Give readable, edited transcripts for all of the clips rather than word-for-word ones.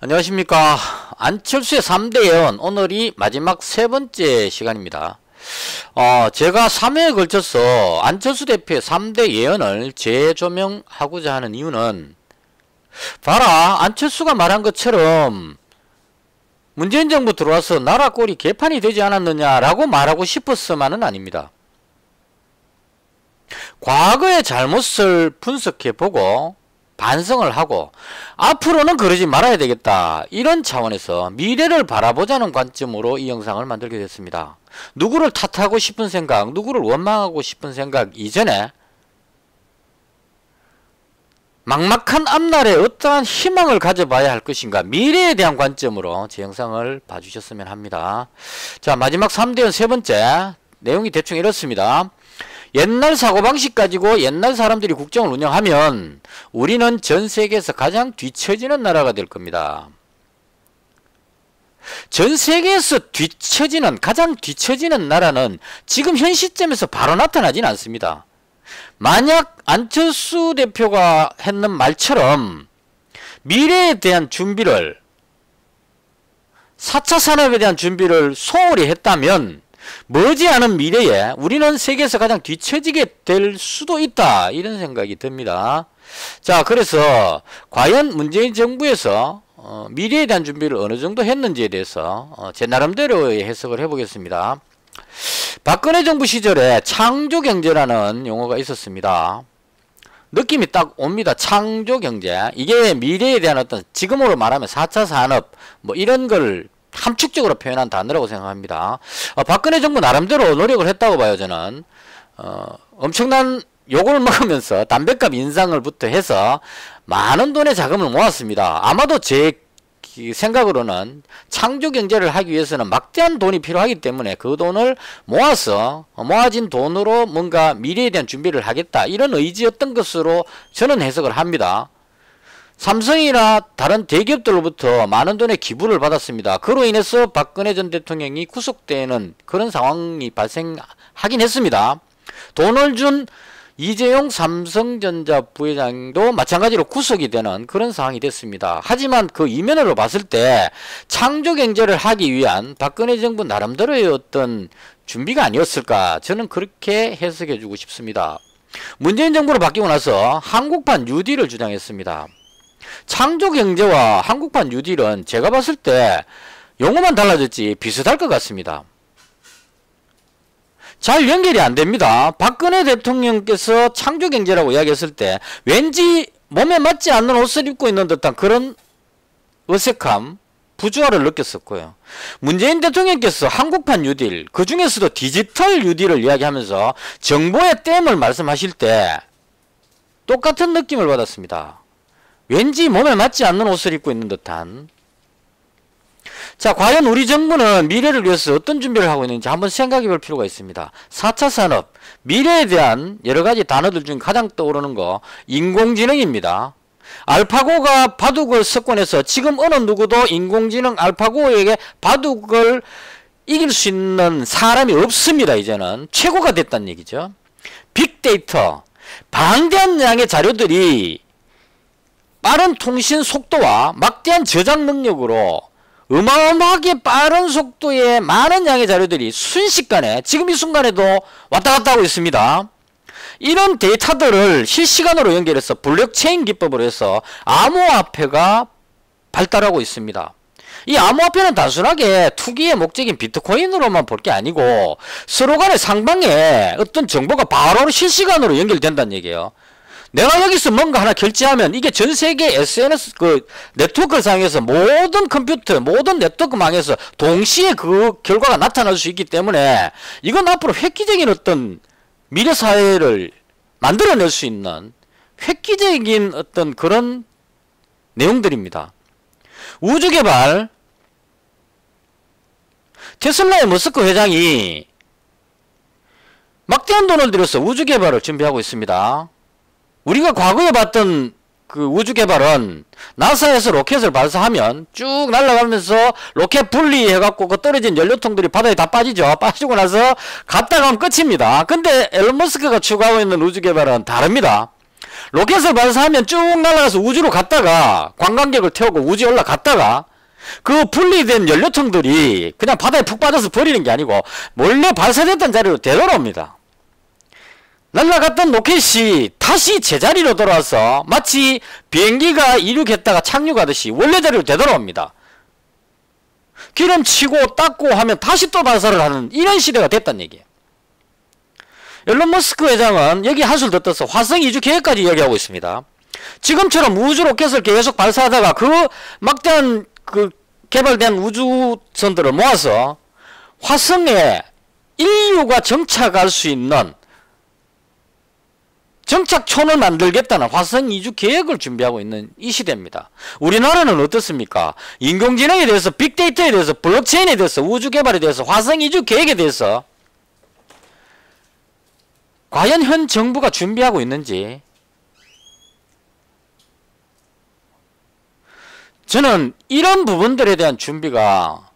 안녕하십니까. 안철수의 3대 예언, 오늘이 마지막 세 번째 시간입니다. 제가 3회에 걸쳐서 안철수 대표의 3대 예언을 재조명하고자 하는 이유는, 봐라, 안철수가 말한 것처럼 문재인 정부 들어와서 나라 꼴이 개판이 되지 않았느냐라고 말하고 싶었으만은 아닙니다. 과거의 잘못을 분석해보고 반성을 하고 앞으로는 그러지 말아야 되겠다, 이런 차원에서 미래를 바라보자는 관점으로 이 영상을 만들게 됐습니다. 누구를 탓하고 싶은 생각, 누구를 원망하고 싶은 생각 이전에 막막한 앞날에 어떠한 희망을 가져봐야 할 것인가, 미래에 대한 관점으로 제 영상을 봐주셨으면 합니다. 자, 마지막 3대연 세 번째 내용이 대충 이렇습니다. 옛날 사고방식 가지고 옛날 사람들이 국정을 운영하면 우리는 전 세계에서 가장 뒤처지는 나라가 될 겁니다. 전 세계에서 가장 뒤처지는 나라는 지금 현 시점에서 바로 나타나진 않습니다. 만약 안철수 대표가 했는 말처럼 미래에 대한 준비를, 4차 산업에 대한 준비를 소홀히 했다면 머지않은 미래에 우리는 세계에서 가장 뒤처지게 될 수도 있다, 이런 생각이 듭니다. 자, 그래서 과연 문재인 정부에서 미래에 대한 준비를 어느 정도 했는지에 대해서 제 나름대로의 해석을 해보겠습니다. 박근혜 정부 시절에 창조경제라는 용어가 있었습니다. 느낌이 딱 옵니다. 창조경제. 이게 미래에 대한 어떤, 지금으로 말하면 4차 산업 뭐 이런 걸 함축적으로 표현한 단어라고 생각합니다. 박근혜 정부 나름대로 노력을 했다고 봐요, 저는. 엄청난 욕을 먹으면서 담뱃값 인상을부터 해서 많은 돈의 자금을 모았습니다. 아마도 제 생각으로는 창조경제를 하기 위해서는 막대한 돈이 필요하기 때문에 그 돈을 모아서 모아진 돈으로 뭔가 미래에 대한 준비를 하겠다, 이런 의지였던 것으로 저는 해석을 합니다. 삼성이나 다른 대기업들로부터 많은 돈의 기부를 받았습니다. 그로 인해서 박근혜 전 대통령이 구속되는 그런 상황이 발생하긴 했습니다. 돈을 준 이재용 삼성전자 부회장도 마찬가지로 구속이 되는 그런 상황이 됐습니다. 하지만 그 이면으로 봤을 때 창조경제를 하기 위한 박근혜 정부 나름대로의 어떤 준비가 아니었을까, 저는 그렇게 해석해 주고 싶습니다. 문재인 정부로 바뀌고 나서 한국판 뉴딜을 주장했습니다. 창조경제와 한국판 뉴딜은 제가 봤을 때 용어만 달라졌지 비슷할 것 같습니다. 잘 연결이 안 됩니다. 박근혜 대통령께서 창조경제라고 이야기했을 때 왠지 몸에 맞지 않는 옷을 입고 있는 듯한 그런 어색함, 부조화를 느꼈었고요. 문재인 대통령께서 한국판 뉴딜, 그 중에서도 디지털 뉴딜을 이야기하면서 정보의 댐을 말씀하실 때 똑같은 느낌을 받았습니다. 왠지 몸에 맞지 않는 옷을 입고 있는 듯한. 자, 과연 우리 정부는 미래를 위해서 어떤 준비를 하고 있는지 한번 생각해 볼 필요가 있습니다. 4차 산업, 미래에 대한 여러가지 단어들 중에 가장 떠오르는 거 인공지능입니다. 알파고가 바둑을 석권해서 지금 어느 누구도 인공지능 알파고에게 바둑을 이길 수 있는 사람이 없습니다. 이제는 최고가 됐다는 얘기죠. 빅데이터, 방대한 양의 자료들이 빠른 통신 속도와 막대한 저장 능력으로 어마어마하게 빠른 속도의 많은 양의 자료들이 순식간에, 지금 이 순간에도 왔다 갔다 하고 있습니다. 이런 데이터들을 실시간으로 연결해서 블록체인 기법으로 해서 암호화폐가 발달하고 있습니다. 이 암호화폐는 단순하게 투기의 목적인 비트코인으로만 볼 게 아니고 서로 간의 상방에 어떤 정보가 바로 실시간으로 연결된다는 얘기예요. 내가 여기서 뭔가 하나 결제하면 이게 전 세계 SNS 그 네트워크 상에서 모든 컴퓨터, 모든 네트워크 망에서 동시에 그 결과가 나타날 수 있기 때문에 이건 앞으로 획기적인 어떤 미래 사회를 만들어낼 수 있는 획기적인 어떤 그런 내용들입니다. 우주 개발, 테슬라의 머스크 회장이 막대한 돈을 들여서 우주 개발을 준비하고 있습니다. 우리가 과거에 봤던 그 우주 개발은 나사에서 로켓을 발사하면 쭉 날아가면서 로켓 분리해갖고 그 떨어진 연료통들이 바다에 다 빠지죠. 빠지고 나서 갔다 가면 끝입니다. 근데 앨런 머스크가 추구하고 있는 우주 개발은 다릅니다. 로켓을 발사하면 쭉 날아가서 우주로 갔다가 관광객을 태우고 우주에 올라갔다가 그 분리된 연료통들이 그냥 바다에 푹 빠져서 버리는 게 아니고 몰래 발사됐던 자리로 되돌아옵니다. 날아갔던 로켓이 다시 제자리로 돌아와서 마치 비행기가 이륙했다가 착륙하듯이 원래 자리로 되돌아옵니다. 기름치고 닦고 하면 다시 또 발사를 하는 이런 시대가 됐다는 얘기예요. 일론 머스크 회장은 여기 한술 더 떠서 화성 이주 계획까지 이야기하고 있습니다. 지금처럼 우주 로켓을 계속 발사하다가 그 막대한 그 개발된 우주선들을 모아서 화성에 인류가 정착할 수 있는 정착촌을 만들겠다는 화성 이주 계획을 준비하고 있는 이 시대입니다. 우리나라는 어떻습니까? 인공지능에 대해서 빅데이터에 대해서 블록체인에 대해서 우주 개발에 대해서 화성 이주 계획에 대해서 과연 현 정부가 준비하고 있는지 저는 이런 부분들에 대한 준비가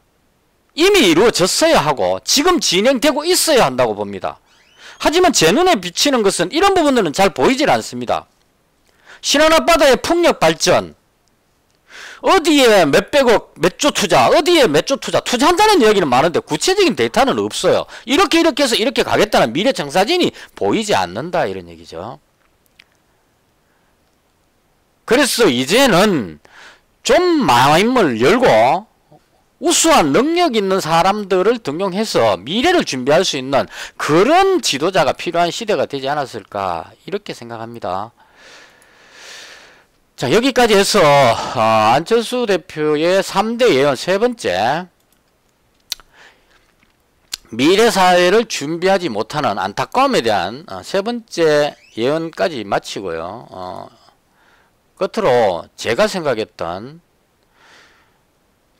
이미 이루어졌어야 하고 지금 진행되고 있어야 한다고 봅니다. 하지만 제 눈에 비치는 것은 이런 부분들은 잘 보이질 않습니다. 신안 앞바다의 풍력 발전, 어디에 몇백억, 몇 조 투자, 어디에 몇 조 투자, 투자한다는 이야기는 많은데 구체적인 데이터는 없어요. 이렇게 해서 이렇게 가겠다는 미래 청사진이 보이지 않는다 이런 얘기죠. 그래서 이제는 좀 마음을 열고 우수한 능력 있는 사람들을 등용해서 미래를 준비할 수 있는 그런 지도자가 필요한 시대가 되지 않았을까 이렇게 생각합니다. 자, 여기까지 해서 안철수 대표의 3대 예언 세 번째, 미래사회를 준비하지 못하는 안타까움에 대한 세 번째 예언까지 마치고요. 끝으로 제가 생각했던,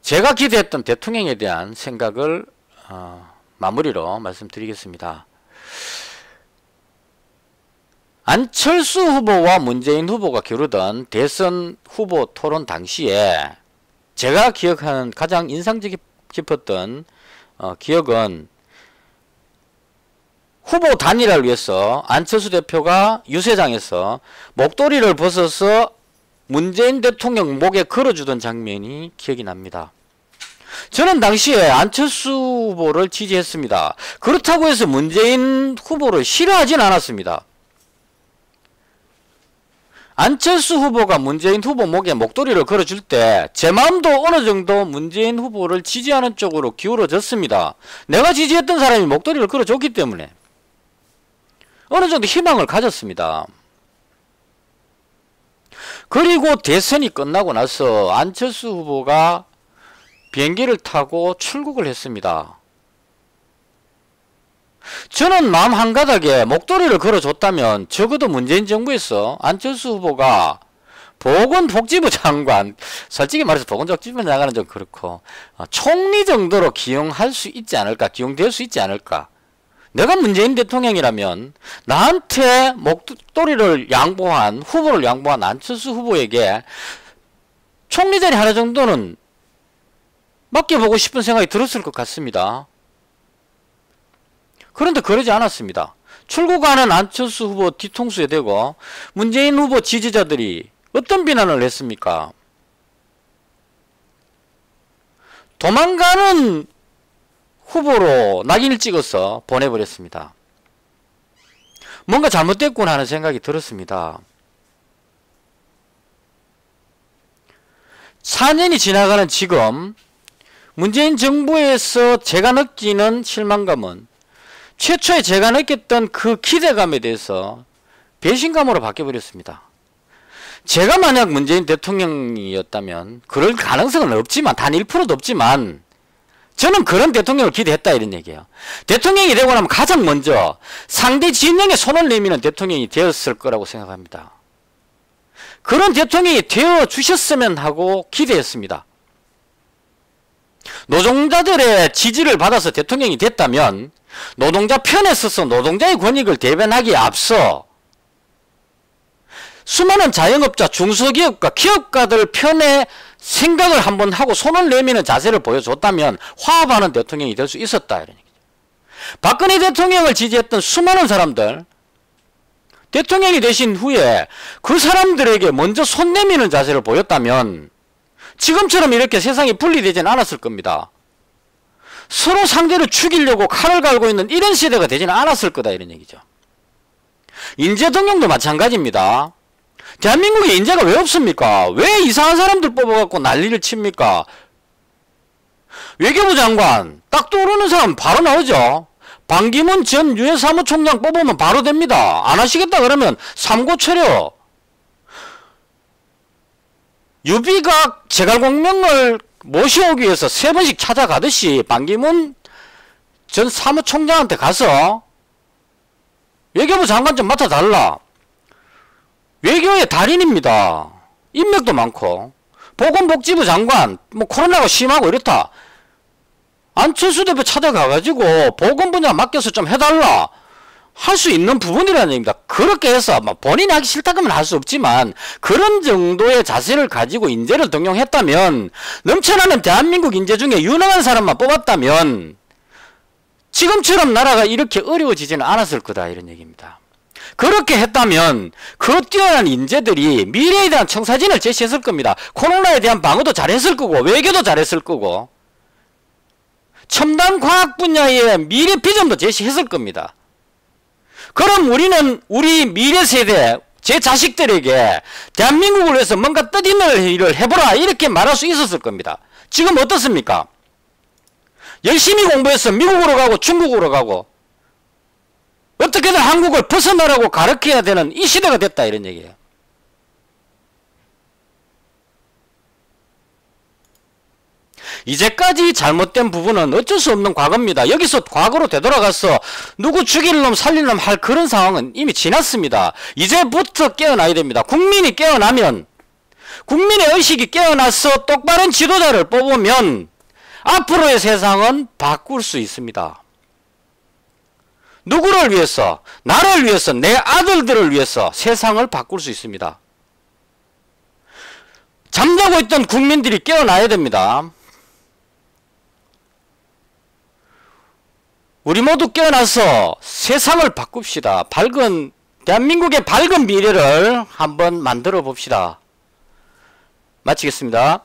제가 기대했던 대통령에 대한 생각을 마무리로 말씀드리겠습니다. 안철수 후보와 문재인 후보가 겨루던 대선 후보 토론 당시에 제가 기억하는 가장 인상 깊었던 기억은 후보 단일화를 위해서 안철수 대표가 유세장에서 목도리를 벗어서 문재인 대통령 목에 걸어주던 장면이 기억이 납니다. 저는 당시에 안철수 후보를 지지했습니다. 그렇다고 해서 문재인 후보를 싫어하진 않았습니다. 안철수 후보가 문재인 후보 목에 목도리를 걸어줄 때 제 마음도 어느 정도 문재인 후보를 지지하는 쪽으로 기울어졌습니다. 내가 지지했던 사람이 목도리를 걸어줬기 때문에 어느 정도 희망을 가졌습니다. 그리고 대선이 끝나고 나서 안철수 후보가 비행기를 타고 출국을 했습니다. 저는 마음 한가닥에 목도리를 걸어줬다면 적어도 문재인 정부에서 안철수 후보가 보건복지부 장관, 솔직히 말해서 보건복지부 장관은 좀 그렇고 총리 정도로 기용할 수 있지 않을까, 기용될 수 있지 않을까. 내가 문재인 대통령이라면 나한테 목도리를 양보한, 후보를 양보한 안철수 후보에게 총리 자리 하나 정도는 맡겨보고 싶은 생각이 들었을 것 같습니다. 그런데 그러지 않았습니다. 출국하는 안철수 후보 뒤통수에 대고 문재인 후보 지지자들이 어떤 비난을 했습니까? 도망가는 후보로 낙인을 찍어서 보내버렸습니다. 뭔가 잘못됐구나 하는 생각이 들었습니다. 4년이 지나가는 지금 문재인 정부에서 제가 느끼는 실망감은 최초에 제가 느꼈던 그 기대감에 대해서 배신감으로 바뀌어버렸습니다. 제가 만약 문재인 대통령이었다면 그럴 가능성은 없지만, 단 1%도 없지만 저는 그런 대통령을 기대했다 이런 얘기예요. 대통령이 되고 나면 가장 먼저 상대 진영에 손을 내미는 대통령이 되었을 거라고 생각합니다. 그런 대통령이 되어주셨으면 하고 기대했습니다. 노동자들의 지지를 받아서 대통령이 됐다면 노동자 편에 서서 노동자의 권익을 대변하기에 앞서 수많은 자영업자, 중소기업가, 기업가들 편에 생각을 한번 하고 손을 내미는 자세를 보여줬다면 화합하는 대통령이 될 수 있었다 이런 얘기죠. 박근혜 대통령을 지지했던 수많은 사람들, 대통령이 되신 후에 그 사람들에게 먼저 손 내미는 자세를 보였다면 지금처럼 이렇게 세상이 분리되지는 않았을 겁니다. 서로 상대를 죽이려고 칼을 갈고 있는 이런 시대가 되지는 않았을 거다 이런 얘기죠. 인재동용도 마찬가지입니다. 대한민국에 인재가 왜 없습니까? 왜 이상한 사람들 뽑아갖고 난리를 칩니까? 외교부 장관 딱 떠오르는 사람 바로 나오죠. 반기문 전 유엔 사무총장 뽑으면 바로 됩니다. 안 하시겠다 그러면 삼고초려. 유비가 제갈공명을 모셔오기 위해서 3번씩 찾아가듯이 반기문 전 사무총장한테 가서 외교부 장관 좀 맡아달라. 외교의 달인입니다. 인맥도 많고. 보건복지부 장관 뭐 코로나가 심하고 이렇다. 안철수 대표 찾아가가지고 보건 분야 맡겨서 좀 해달라. 할 수 있는 부분이라는 얘기입니다. 그렇게 해서 본인이 하기 싫다 그러면 할 수 없지만 그런 정도의 자세를 가지고 인재를 등용했다면, 넘쳐나는 대한민국 인재 중에 유능한 사람만 뽑았다면 지금처럼 나라가 이렇게 어려워지지는 않았을 거다 이런 얘기입니다. 그렇게 했다면 그 뛰어난 인재들이 미래에 대한 청사진을 제시했을 겁니다. 코로나에 대한 방어도 잘했을 거고 외교도 잘했을 거고 첨단 과학 분야의 미래 비전도 제시했을 겁니다. 그럼 우리는 우리 미래 세대 제 자식들에게 대한민국을 위해서 뭔가 뜻있는 일을 해보라 이렇게 말할 수 있었을 겁니다. 지금 어떻습니까? 열심히 공부해서 미국으로 가고 중국으로 가고 어떻게든 한국을 벗어나라고 가르쳐야 되는 이 시대가 됐다 이런 얘기예요. 이제까지 잘못된 부분은 어쩔 수 없는 과거입니다. 여기서 과거로 되돌아가서 누구 죽일 놈 살릴 놈 할 그런 상황은 이미 지났습니다. 이제부터 깨어나야 됩니다. 국민이 깨어나면, 국민의 의식이 깨어나서 똑바른 지도자를 뽑으면 앞으로의 세상은 바꿀 수 있습니다. 누구를 위해서? 나를 위해서, 내 아들들을 위해서 세상을 바꿀 수 있습니다. 잠자고 있던 국민들이 깨어나야 됩니다. 우리 모두 깨어나서 세상을 바꿉시다. 밝은, 대한민국의 밝은 미래를 한번 만들어 봅시다. 마치겠습니다.